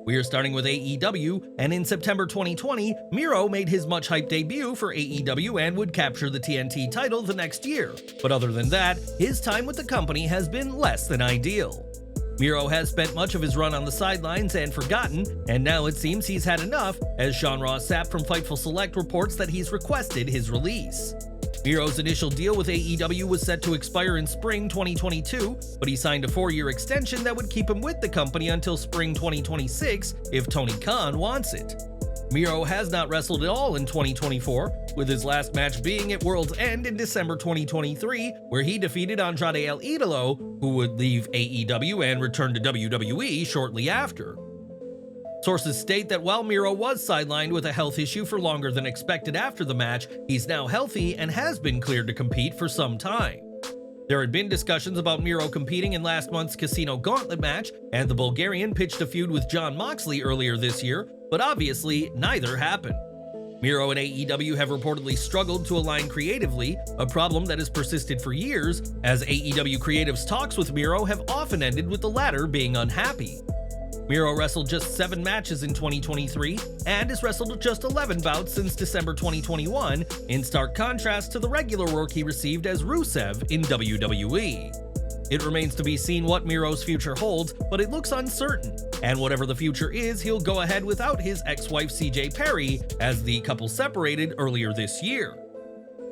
We are starting with AEW, and in September 2020, Miro made his much-hyped debut for AEW and would capture the TNT title the next year. But other than that, his time with the company has been less than ideal. Miro has spent much of his run on the sidelines and forgotten, and now it seems he's had enough, as Sean Ross Sapp from Fightful Select reports that he's requested his release. Miro's initial deal with AEW was set to expire in spring 2022, but he signed a 4-year extension that would keep him with the company until spring 2026 if Tony Khan wants it. Miro has not wrestled at all in 2024, with his last match being at World's End in December 2023, where he defeated Andrade El Idolo, who would leave AEW and return to WWE shortly after. Sources state that while Miro was sidelined with a health issue for longer than expected after the match, he's now healthy and has been cleared to compete for some time. There had been discussions about Miro competing in last month's Casino Gauntlet match, and the Bulgarian pitched a feud with Jon Moxley earlier this year, but obviously neither happened. Miro and AEW have reportedly struggled to align creatively, a problem that has persisted for years, as AEW Creative's talks with Miro have often ended with the latter being unhappy. Miro wrestled just 7 matches in 2023 and has wrestled just 11 bouts since December 2021, in stark contrast to the regular work he received as Rusev in WWE. It remains to be seen what Miro's future holds, but it looks uncertain, and whatever the future is, he'll go ahead without his ex-wife CJ Perry, as the couple separated earlier this year.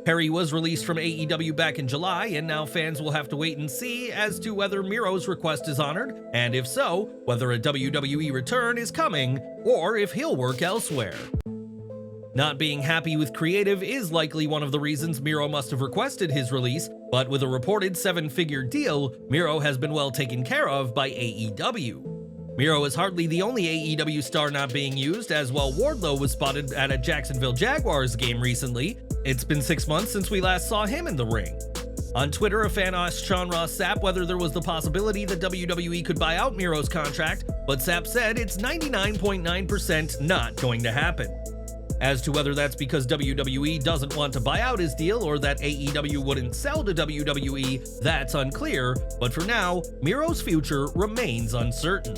Perry was released from AEW back in July, and now fans will have to wait and see as to whether Miro's request is honored, and if so, whether a WWE return is coming, or if he'll work elsewhere. Not being happy with Creative is likely one of the reasons Miro must have requested his release, but with a reported 7-figure deal, Miro has been well taken care of by AEW. Miro is hardly the only AEW star not being used, as while Wardlow was spotted at a Jacksonville Jaguars game recently, it's been 6 months since we last saw him in the ring. On Twitter, a fan asked Sean Ross Sapp whether there was the possibility that WWE could buy out Miro's contract, but Sapp said it's 99.9% not going to happen. As to whether that's because WWE doesn't want to buy out his deal or that AEW wouldn't sell to WWE, that's unclear, but for now, Miro's future remains uncertain.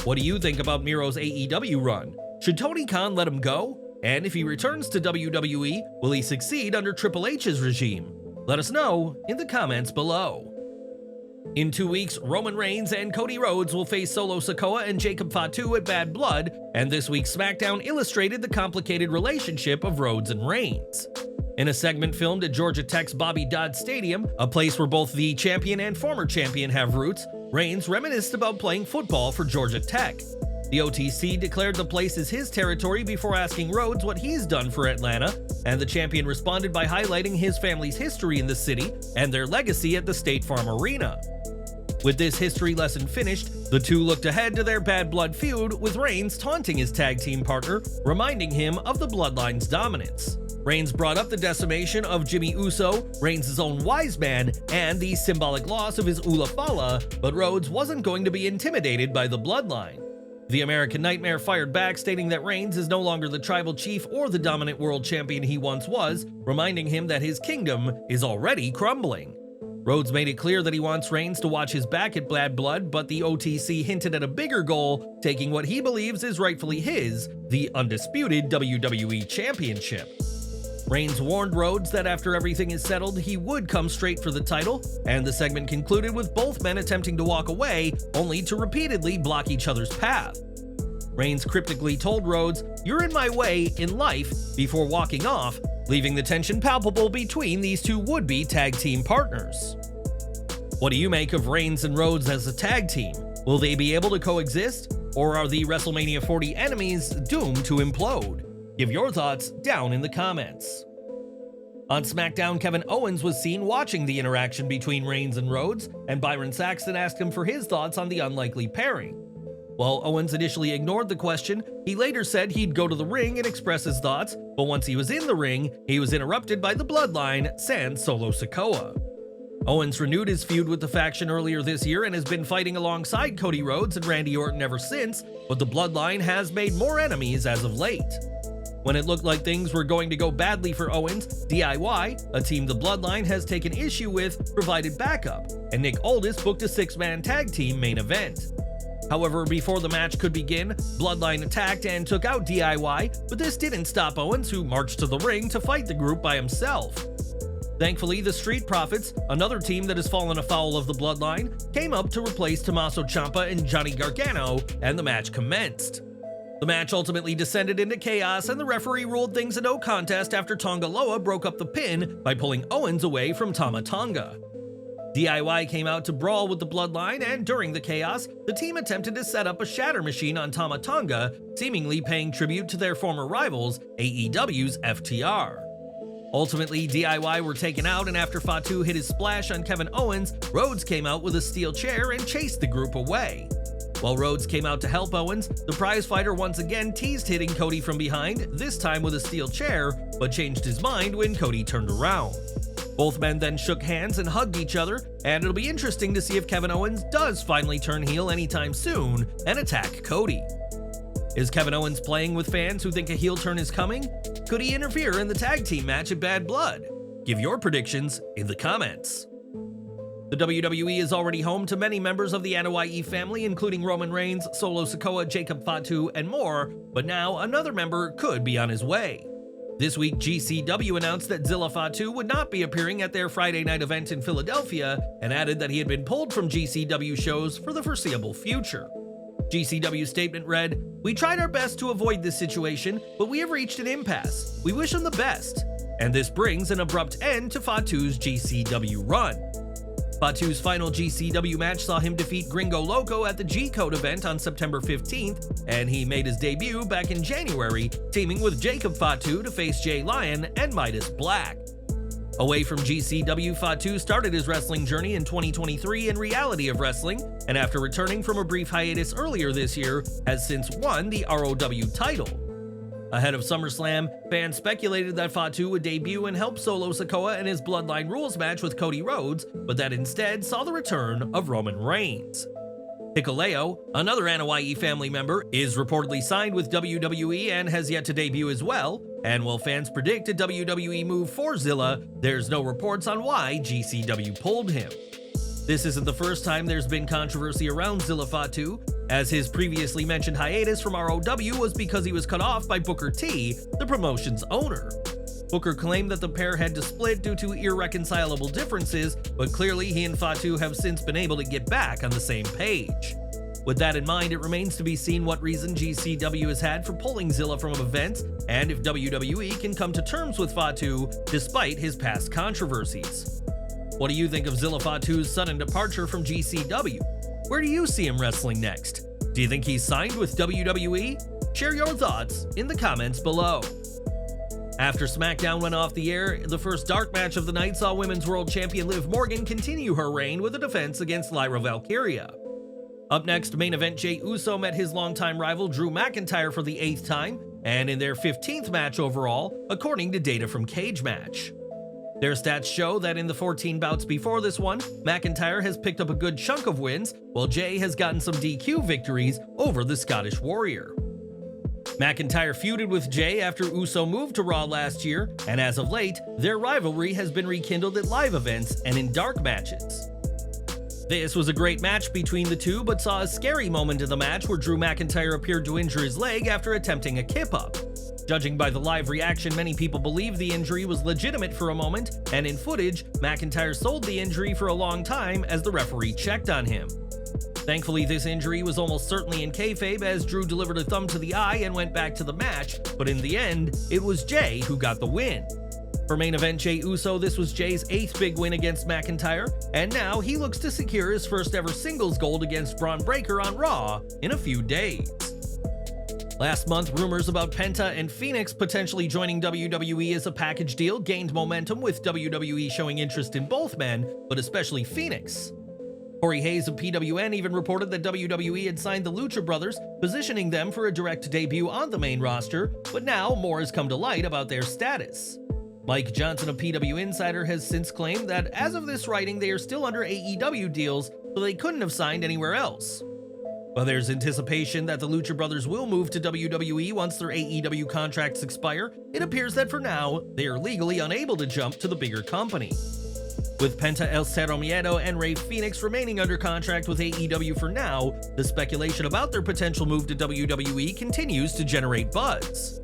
What do you think about Miro's AEW run? Should Tony Khan let him go? And if he returns to WWE, will he succeed under Triple H's regime? Let us know in the comments below. In 2 weeks, Roman Reigns and Cody Rhodes will face Solo Sikoa and Jacob Fatu at Bad Blood, and this week's SmackDown illustrated the complicated relationship of Rhodes and Reigns. In a segment filmed at Georgia Tech's Bobby Dodd Stadium, a place where both the champion and former champion have roots, Reigns reminisced about playing football for Georgia Tech. The OTC declared the place is his territory before asking Rhodes what he's done for Atlanta, and the champion responded by highlighting his family's history in the city and their legacy at the State Farm Arena. With this history lesson finished, the two looked ahead to their Bad Blood feud, with Reigns taunting his tag team partner, reminding him of the Bloodline's dominance. Reigns brought up the decimation of Jimmy Uso, Reigns' own wise man, and the symbolic loss of his Ula Fala, but Rhodes wasn't going to be intimidated by the Bloodline. The American Nightmare fired back, stating that Reigns is no longer the tribal chief or the dominant world champion he once was, reminding him that his kingdom is already crumbling. Rhodes made it clear that he wants Reigns to watch his back at Bad Blood, but the OTC hinted at a bigger goal, taking what he believes is rightfully his, the undisputed WWE Championship. Reigns warned Rhodes that after everything is settled, he would come straight for the title, and the segment concluded with both men attempting to walk away, only to repeatedly block each other's path. Reigns cryptically told Rhodes, "You're in my way in life," before walking off, leaving the tension palpable between these two would-be tag team partners. What do you make of Reigns and Rhodes as a tag team? Will they be able to coexist, or are the WrestleMania 40 enemies doomed to implode? Give your thoughts down in the comments. On SmackDown, Kevin Owens was seen watching the interaction between Reigns and Rhodes, and Byron Saxton asked him for his thoughts on the unlikely pairing. While Owens initially ignored the question, he later said he'd go to the ring and express his thoughts, but once he was in the ring, he was interrupted by the Bloodline, sans Solo Sikoa. Owens renewed his feud with the faction earlier this year and has been fighting alongside Cody Rhodes and Randy Orton ever since, but the Bloodline has made more enemies as of late. When it looked like things were going to go badly for Owens, DIY, a team the Bloodline has taken issue with, provided backup, and Nick Aldis booked a 6-man tag team main event. However, before the match could begin, Bloodline attacked and took out DIY, but this didn't stop Owens, who marched to the ring to fight the group by himself. Thankfully, the Street Profits, another team that has fallen afoul of the Bloodline, came up to replace Tommaso Ciampa and Johnny Gargano, and the match commenced. The match ultimately descended into chaos, and the referee ruled things a no contest after Tonga Loa broke up the pin by pulling Owens away from Tama Tonga. DIY came out to brawl with the Bloodline, and during the chaos, the team attempted to set up a shatter machine on Tama Tonga, seemingly paying tribute to their former rivals, AEW's FTR. Ultimately, DIY were taken out, and after Fatu hit his splash on Kevin Owens, Rhodes came out with a steel chair and chased the group away. While Rhodes came out to help Owens, the prizefighter once again teased hitting Cody from behind, this time with a steel chair, but changed his mind when Cody turned around. Both men then shook hands and hugged each other, and it'll be interesting to see if Kevin Owens does finally turn heel anytime soon and attack Cody. Is Kevin Owens playing with fans who think a heel turn is coming? Could he interfere in the tag team match at Bad Blood? Give your predictions in the comments. The WWE is already home to many members of the Anoa'i family, including Roman Reigns, Solo Sikoa, Jacob Fatu, and more, but now another member could be on his way. This week, GCW announced that Zilla Fatu would not be appearing at their Friday night event in Philadelphia, and added that he had been pulled from GCW shows for the foreseeable future. GCW's statement read, "We tried our best to avoid this situation, but we have reached an impasse. We wish him the best." And this brings an abrupt end to Fatu's GCW run. Fatu's final GCW match saw him defeat Gringo Loco at the G-Code event on September 15th, and he made his debut back in January, teaming with Jacob Fatu to face Jay Lyon and Midas Black. Away from GCW, Fatu started his wrestling journey in 2023 in Reality of Wrestling, and after returning from a brief hiatus earlier this year, has since won the ROW title. Ahead of SummerSlam, fans speculated that Fatu would debut and help Solo Sikoa in his Bloodline Rules match with Cody Rhodes, but that instead saw the return of Roman Reigns. Hikuleo, another Anoa'i family member, is reportedly signed with WWE and has yet to debut as well, and while fans predict a WWE move for Zilla, there's no reports on why GCW pulled him. This isn't the first time there's been controversy around Zilla Fatu, as his previously mentioned hiatus from ROW was because he was cut off by Booker T, the promotion's owner. Booker claimed that the pair had to split due to irreconcilable differences, but clearly he and Fatu have since been able to get back on the same page. With that in mind, it remains to be seen what reason GCW has had for pulling Zilla from events, and if WWE can come to terms with Fatu despite his past controversies. What do you think of Zilla Fatu's sudden departure from GCW? Where do you see him wrestling next? Do you think he's signed with WWE? Share your thoughts in the comments below. After SmackDown went off the air, the first dark match of the night saw Women's World Champion Liv Morgan continue her reign with a defense against Lyra Valkyria. Up next, main event Jey Uso met his longtime rival Drew McIntyre for the 8th time, and in their 15th match overall, according to data from Cage Match. Their stats show that in the 14 bouts before this one, McIntyre has picked up a good chunk of wins, while Jey has gotten some DQ victories over the Scottish Warrior. McIntyre feuded with Jey after Uso moved to Raw last year, and as of late, their rivalry has been rekindled at live events and in dark matches. This was a great match between the two, but saw a scary moment in the match where Drew McIntyre appeared to injure his leg after attempting a kip-up. Judging by the live reaction, many people believe the injury was legitimate for a moment, and in footage, McIntyre sold the injury for a long time as the referee checked on him. Thankfully, this injury was almost certainly in kayfabe as Drew delivered a thumb to the eye and went back to the match, but in the end, it was Jey who got the win. For main event Jey Uso, this was Jey's 8th big win against McIntyre, and now he looks to secure his first ever singles gold against Braun Breaker on Raw in a few days. Last month, rumors about Penta and Phoenix potentially joining WWE as a package deal gained momentum, with WWE showing interest in both men, but especially Phoenix. Corey Hayes of PWN even reported that WWE had signed the Lucha brothers, positioning them for a direct debut on the main roster, but now more has come to light about their status. Mike Johnson of PW Insider has since claimed that as of this writing, they are still under AEW deals, so they couldn't have signed anywhere else. While there's anticipation that the Lucha brothers will move to WWE once their AEW contracts expire, it appears that for now, they are legally unable to jump to the bigger company. With Penta El Cero Miedo and Rey Fenix remaining under contract with AEW for now, the speculation about their potential move to WWE continues to generate buzz.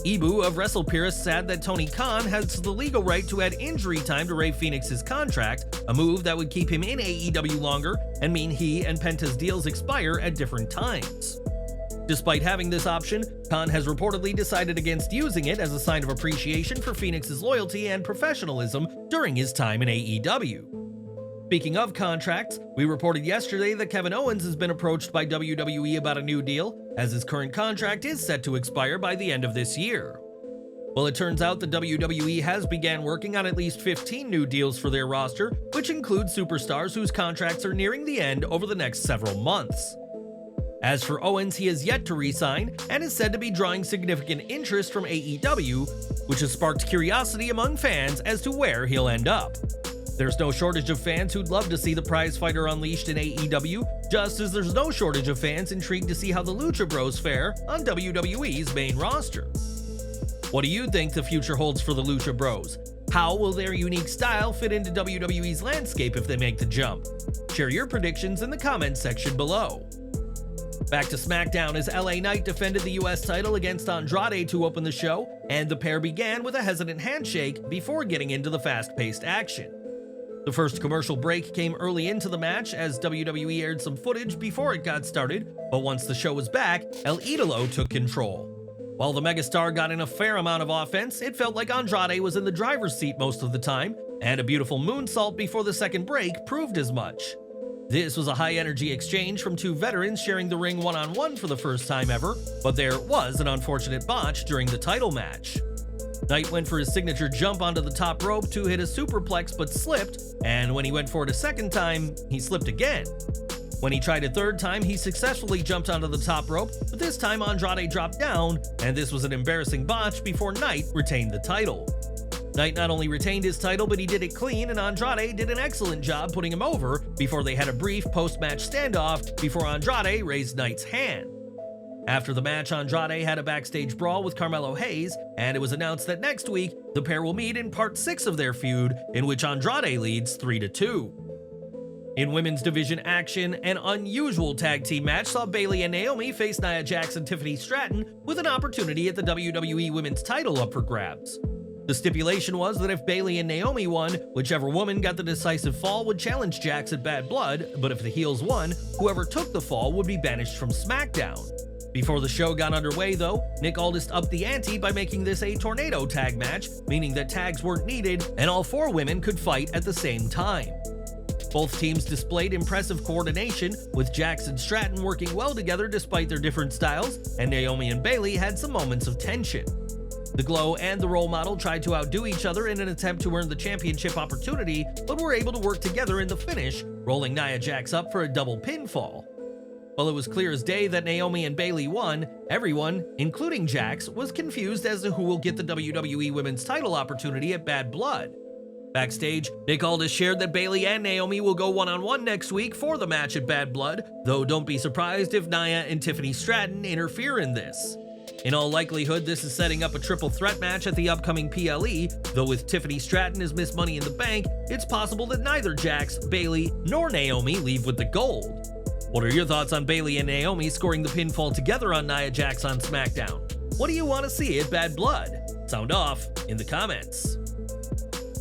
Ibu of WrestlePurist said that Tony Khan has the legal right to add injury time to Rey Fenix's contract, a move that would keep him in AEW longer and mean he and Penta's deals expire at different times. Despite having this option, Khan has reportedly decided against using it as a sign of appreciation for Fenix's loyalty and professionalism during his time in AEW. Speaking of contracts, we reported yesterday that Kevin Owens has been approached by WWE about a new deal, as his current contract is set to expire by the end of this year. Well, it turns out the WWE has began working on at least 15 new deals for their roster, which includes superstars whose contracts are nearing the end over the next several months. As for Owens, he has yet to re-sign and is said to be drawing significant interest from AEW, which has sparked curiosity among fans as to where he'll end up. There's no shortage of fans who'd love to see the prize fighter unleashed in AEW, just as there's no shortage of fans intrigued to see how the Lucha Bros fare on WWE's main roster. What do you think the future holds for the Lucha Bros? How will their unique style fit into WWE's landscape if they make the jump? Share your predictions in the comments section below. Back to SmackDown as LA Knight defended the US title against Andrade to open the show, and the pair began with a hesitant handshake before getting into the fast-paced action. The first commercial break came early into the match as WWE aired some footage before it got started, but once the show was back, El Idolo took control. While the megastar got in a fair amount of offense, it felt like Andrade was in the driver's seat most of the time, and a beautiful moonsault before the second break proved as much. This was a high-energy exchange from two veterans sharing the ring one-on-one for the first time ever, but there was an unfortunate botch during the title match. Knight went for his signature jump onto the top rope to hit a superplex but slipped, and when he went for it a second time, he slipped again. When he tried a third time, he successfully jumped onto the top rope, but this time Andrade dropped down, and this was an embarrassing botch before Knight retained the title. Knight not only retained his title, but he did it clean, and Andrade did an excellent job putting him over before they had a brief post-match standoff before Andrade raised Knight's hand. After the match, Andrade had a backstage brawl with Carmelo Hayes, and it was announced that next week, the pair will meet in part 6 of their feud, in which Andrade leads 3-2. In women's division action, an unusual tag team match saw Bayley and Naomi face Nia Jax and Tiffany Stratton with an opportunity at the WWE Women's title up for grabs. The stipulation was that if Bayley and Naomi won, whichever woman got the decisive fall would challenge Jax at Bad Blood, but if the heels won, whoever took the fall would be banished from SmackDown. Before the show got underway though, Nick Aldis upped the ante by making this a tornado tag match, meaning that tags weren't needed and all 4 women could fight at the same time. Both teams displayed impressive coordination, with Jax and Stratton working well together despite their different styles, and Naomi and Bayley had some moments of tension. The Glow and the Role Model tried to outdo each other in an attempt to earn the championship opportunity, but were able to work together in the finish, rolling Nia Jax up for a double pinfall. While it was clear as day that Naomi and Bayley won, everyone, including Jax, was confused as to who will get the WWE Women's title opportunity at Bad Blood. Backstage, Nick Aldis shared that Bayley and Naomi will go one-on-one next week for the match at Bad Blood, though don't be surprised if Nia and Tiffany Stratton interfere in this. In all likelihood, this is setting up a triple threat match at the upcoming PLE, though with Tiffany Stratton as Miss Money in the Bank, it's possible that neither Jax, Bayley, nor Naomi leave with the gold. What are your thoughts on Bayley and Naomi scoring the pinfall together on Nia Jax on SmackDown? What do you want to see at Bad Blood? Sound off in the comments.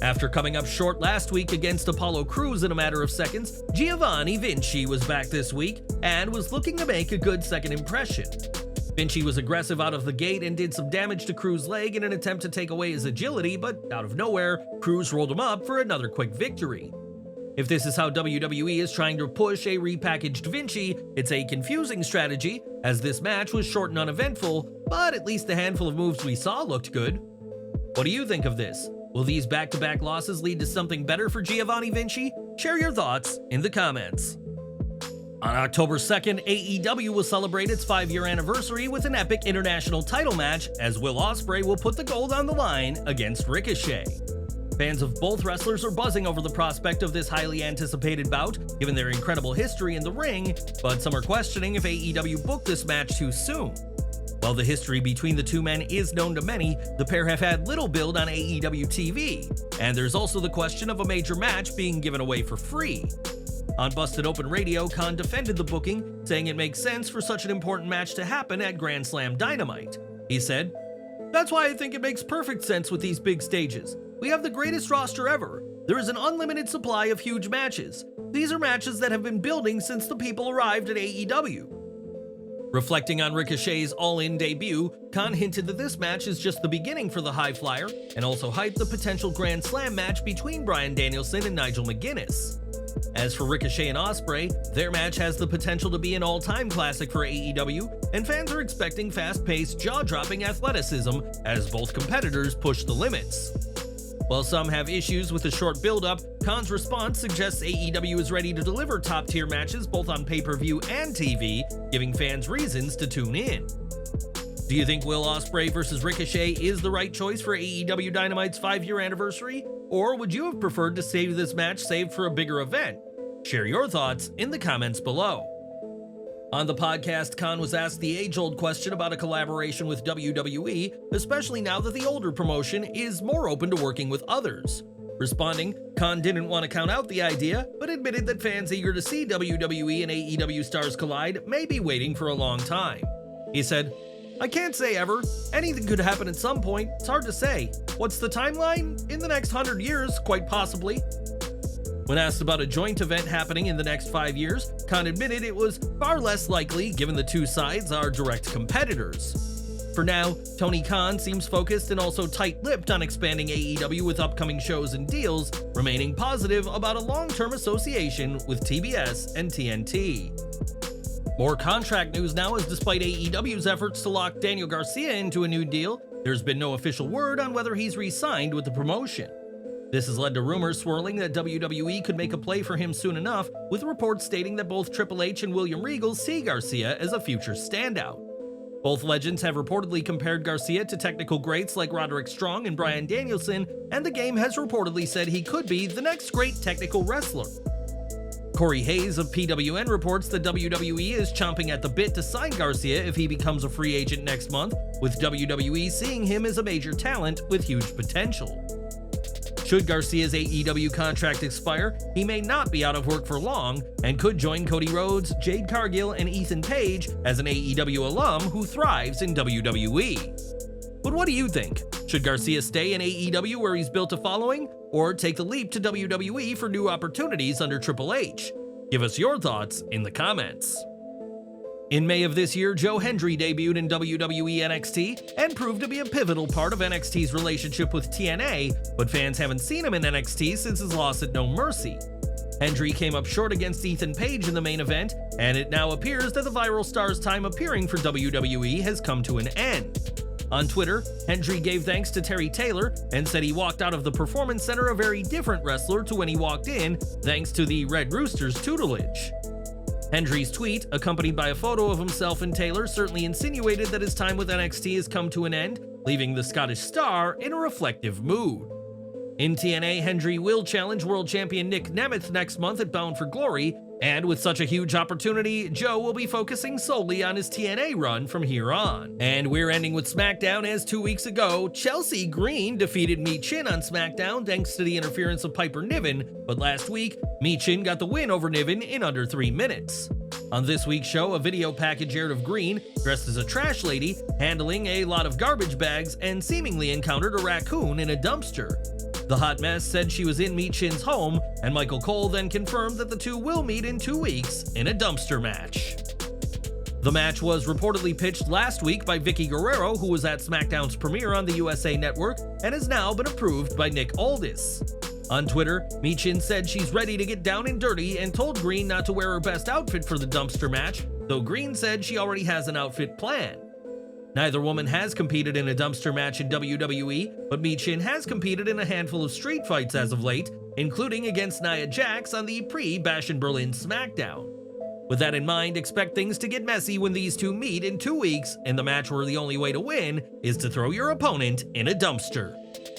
After coming up short last week against Apollo Crews in a matter of seconds, Giovanni Vinci was back this week and was looking to make a good second impression. Vinci was aggressive out of the gate and did some damage to Crews' leg in an attempt to take away his agility, but out of nowhere, Crews rolled him up for another quick victory. If this is how WWE is trying to push a repackaged Vinci, it's a confusing strategy, as this match was short and uneventful, but at least the handful of moves we saw looked good. What do you think of this? Will these back-to-back losses lead to something better for Giovanni Vinci? Share your thoughts in the comments. On October 2nd, AEW will celebrate its 5-year anniversary with an epic international title match, as Will Ospreay will put the gold on the line against Ricochet. Fans of both wrestlers are buzzing over the prospect of this highly anticipated bout, given their incredible history in the ring, but some are questioning if AEW booked this match too soon. While the history between the two men is known to many, the pair have had little build on AEW TV, and there's also the question of a major match being given away for free. On Busted Open Radio, Khan defended the booking, saying it makes sense for such an important match to happen at Grand Slam Dynamite. He said, "That's why I think it makes perfect sense with these big stages. We have the greatest roster ever. There is an unlimited supply of huge matches. These are matches that have been building since the people arrived at AEW." Reflecting on Ricochet's All-In debut, Khan hinted that this match is just the beginning for the High Flyer, and also hyped the potential Grand Slam match between Bryan Danielson and Nigel McGuinness. As for Ricochet and Ospreay, their match has the potential to be an all-time classic for AEW, and fans are expecting fast-paced, jaw-dropping athleticism as both competitors push the limits. While some have issues with the short build-up, Khan's response suggests AEW is ready to deliver top-tier matches both on pay-per-view and TV, giving fans reasons to tune in. Do you think Will Ospreay vs. Ricochet is the right choice for AEW Dynamite's 5-year anniversary? Or would you have preferred to save this match saved for a bigger event? Share your thoughts in the comments below. On the podcast, Khan was asked the age-old question about a collaboration with WWE, especially now that the older promotion is more open to working with others. Responding, Khan didn't want to count out the idea, but admitted that fans eager to see WWE and AEW stars collide may be waiting for a long time. He said, "I can't say ever. Anything could happen at some point. It's hard to say. What's the timeline? In the next 100 years, quite possibly." When asked about a joint event happening in the next 5 years, Khan admitted it was far less likely given the two sides are direct competitors. For now, Tony Khan seems focused and also tight-lipped on expanding AEW with upcoming shows and deals, remaining positive about a long-term association with TBS and TNT. More contract news now, as despite AEW's efforts to lock Daniel Garcia into a new deal, there's been no official word on whether he's re-signed with the promotion. This has led to rumors swirling that WWE could make a play for him soon enough, with reports stating that both Triple H and William Regal see Garcia as a future standout. Both legends have reportedly compared Garcia to technical greats like Roderick Strong and Bryan Danielson, and the game has reportedly said he could be the next great technical wrestler. Corey Hayes of PWN reports that WWE is chomping at the bit to sign Garcia if he becomes a free agent next month, with WWE seeing him as a major talent with huge potential. Should Garcia's AEW contract expire, he may not be out of work for long and could join Cody Rhodes, Jade Cargill, and Ethan Page as an AEW alum who thrives in WWE. But what do you think? Should Garcia stay in AEW where he's built a following, or take the leap to WWE for new opportunities under Triple H? Give us your thoughts in the comments. In May of this year, Joe Hendry debuted in WWE NXT and proved to be a pivotal part of NXT's relationship with TNA, but fans haven't seen him in NXT since his loss at No Mercy. Hendry came up short against Ethan Page in the main event, and it now appears that the viral star's time appearing for WWE has come to an end. On Twitter, Hendry gave thanks to Terry Taylor and said he walked out of the Performance Center a very different wrestler to when he walked in, thanks to the Red Rooster's tutelage. Hendry's tweet, accompanied by a photo of himself and Taylor, certainly insinuated that his time with NXT has come to an end, leaving the Scottish star in a reflective mood. In TNA, Hendry will challenge world champion Nick Nemeth next month at Bound for Glory, and with such a huge opportunity, Joe will be focusing solely on his TNA run from here on. And we're ending with SmackDown, as 2 weeks ago, Chelsea Green defeated Michin on SmackDown thanks to the interference of Piper Niven, but last week, Michin got the win over Niven in under 3 minutes. On this week's show, a video package aired of Green, dressed as a trash lady, handling a lot of garbage bags, and seemingly encountered a raccoon in a dumpster. The hot mess said she was in Michin's home, and Michael Cole then confirmed that the two will meet in 2 weeks in a dumpster match. The match was reportedly pitched last week by Vicky Guerrero, who was at SmackDown's premiere on the USA Network, and has now been approved by Nick Aldis. On Twitter, Michin said she's ready to get down and dirty and told Green not to wear her best outfit for the dumpster match, though Green said she already has an outfit planned. Neither woman has competed in a dumpster match in WWE, but Michin has competed in a handful of street fights as of late, including against Nia Jax on the pre-Bash in Berlin SmackDown. With that in mind, expect things to get messy when these two meet in 2 weeks in the match where the only way to win is to throw your opponent in a dumpster.